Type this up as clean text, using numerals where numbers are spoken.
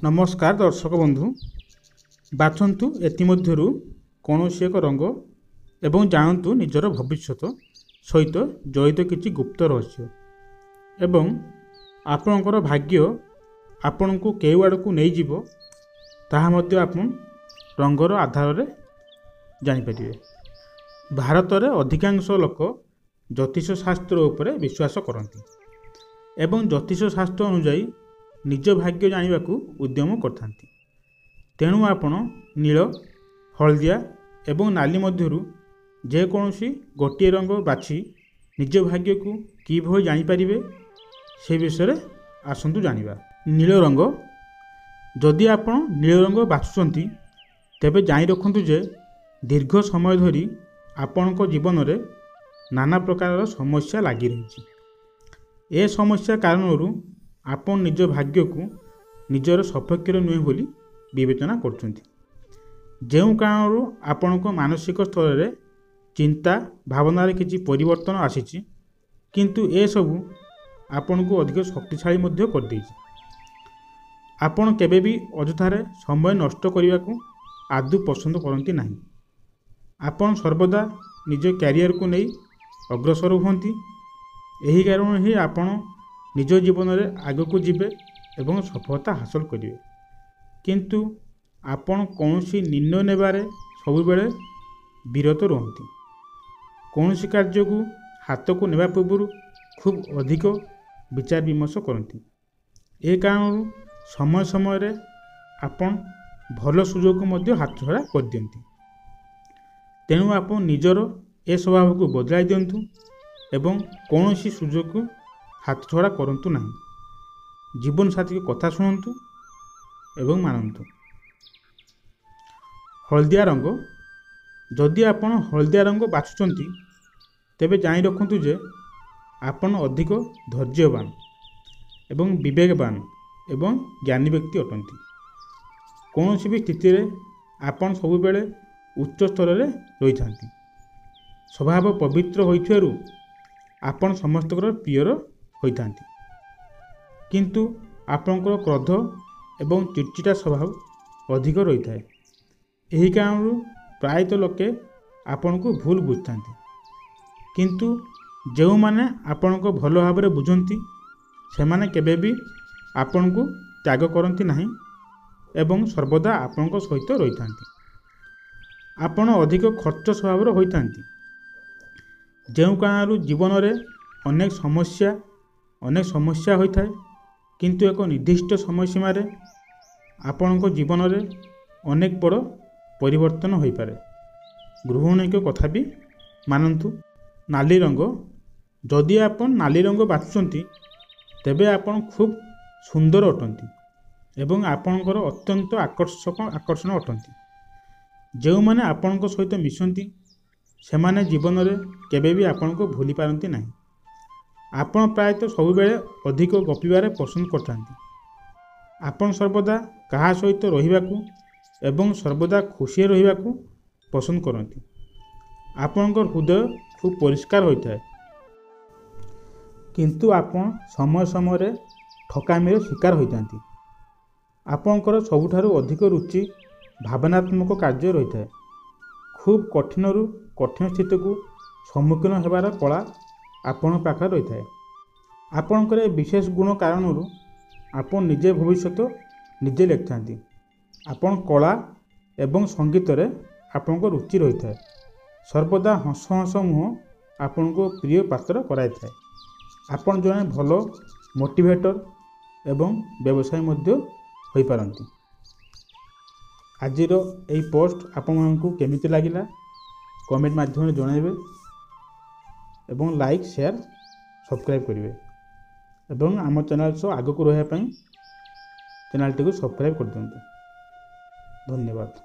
नमस्कार दर्शक बंधु बाछंतु एतिमध्यरु कौनसी एक रंग एवं जानतु निजर भविष्यत सहित जड़ित किछि गुप्त रहस्य एवं आपणकर भाग्य आपण को केउ आड़कू नहीं जीवो ताहा मध्य आपण रंगर आधार रे जानि परिबे। भारत रे अधिकांश लोक ज्योतिष शास्त्र उपरे विश्वास करती एवं ज्योतिष शास्त्र अनुसार निज भाग्य जानिबाकू उद्यम करथांती। तेणु आपण नील हलदिया एवं नाली मध्यरु जेकोसी गोटे रंग बाछि निज भाग्य को किभଳି जानिपारिबे से विषय आसंतु जानिबा। नील रंग जदि आपण नील रंग बाछुचंती तेबे जानि रखंतु जे दीर्घ समय धरी आपणको जीवन रे नाना प्रकार समस्या लागी रहिछि। ए समस्या कारणरू आपण निज भाग्य को निजर सपक्ष नुहे बोली विवेचना करछंती। जेउ कारणरू आपणको मानसिक स्तर रे चिंता भावना रे किछि परिवर्तन आसीछि किंतु ए सबु आपण को अधिक शक्तिशाली मध्य कर देछि। आपण केबे भी अजथारे समय नष्ट करने को आदु पसंद करती नहीं। आपण सर्वदा निज कैरियर को नहीं अग्रसर हुंती। एही कारण ही आपण निज जीवन रे आग को जीवे एवं सफलता हासिल करिवे किंतु आपण कौनसी निर्णय नेबारे सब बेले विरत रहती। कौनसी कार्य को हाथ को नेबा पूर्व खूब अधिक विचार विमर्श करती। ए कारण समय समय रे आपण भल सुजोग को मध्य हाथ छड़ा कर दियंती। तेणु आपण निजर ए स्वभाव को बदलाई दियंतु एवं कौनसी सुजोग को हाथ छड़ा करंतु नहीं। जीवन साथी को कथा शुणंतु एवं मानंतु। हलदिया रंग जदि आपण हलदिया रंग बाछुचंती तेबे जानि रखंतु जे आपण अधिक धैर्यवान एवं विवेकवान एवं ज्ञानी व्यक्ति अटंती। कौनसी भी स्थिति रे आपण सब बेले उच्च स्तर रे रही थांती। स्वभाव पवित्र होइथियारु आपण समस्तकर प्रियर होइथांती किंतु आपणकर क्रोध एवं चिड़चिड़ा स्वभाव अधिक रही थाए। एही कारणरू प्रायतः लोके आपण को भूल बुझाती किंतु जो माने आपण को भल भाव में बुझंती से माने केबे भी आपण को त्याग करती नहीं एवं सर्वदा आपण को सहित रही थांती। आपण अधिक खर्च स्वभाव होइथांती जो कारणरू जीवन रे अनेक समस्या होता है किंतु एक निर्दिष्ट समय सीमा रे आपण को जीवन रे अनेक बड़ परिवर्तन हो पारे। गृहिणी को कथा भी मानंतु। नाली रंग जदि आपण नाली रंग बाछुचंती तेबे आपण खूब सुंदर अटंती एवं आपणकर अत्यंत आकर्षण अटंती। जो माने आपण को सहित मिशंती से माने जीवन रे केबे भी आपण को भूली पारंती नहीं। आपण प्रायतः सब बेले अधिक गपिबारे पसंद करथांती। आपण सर्वदा कहा सहित रहिबाकू एवं सर्वदा खुशी रहिबाकू पसंद करती। आपणकर हृदय खूब परिष्कार होता है किंतु आपण समय समय रे ठकामीर शिकार होइथांती। आपणकर सबुठारु अधिक रुचि भावनात्मक कार्य रही है। खूब कठिन स्थिति को सम्मुखीन होबार कला आपण पाखे रही है। आपणकर विशेष गुण कारणरू आपण निजे भविष्यत निजे लिखिथांती। आपण कला एवं संगीत रे आपण को रुचि रही है। सर्वदा हस हस मुह आपण को प्रिय पात्र कराई थाए। आपण जने भल मोटिवेटर एवं व्यवसाय मध्य होई पारंती। आजिर यही पोस्ट आपको केमिति लागिला कमेंट माध्यम जनइबे एवं लाइक शेयर सब्सक्राइब करेंगे एवं आम चैनल सह आगक रहा चैनल टी को सब्सक्राइब कर दियंतु। धन्यवाद।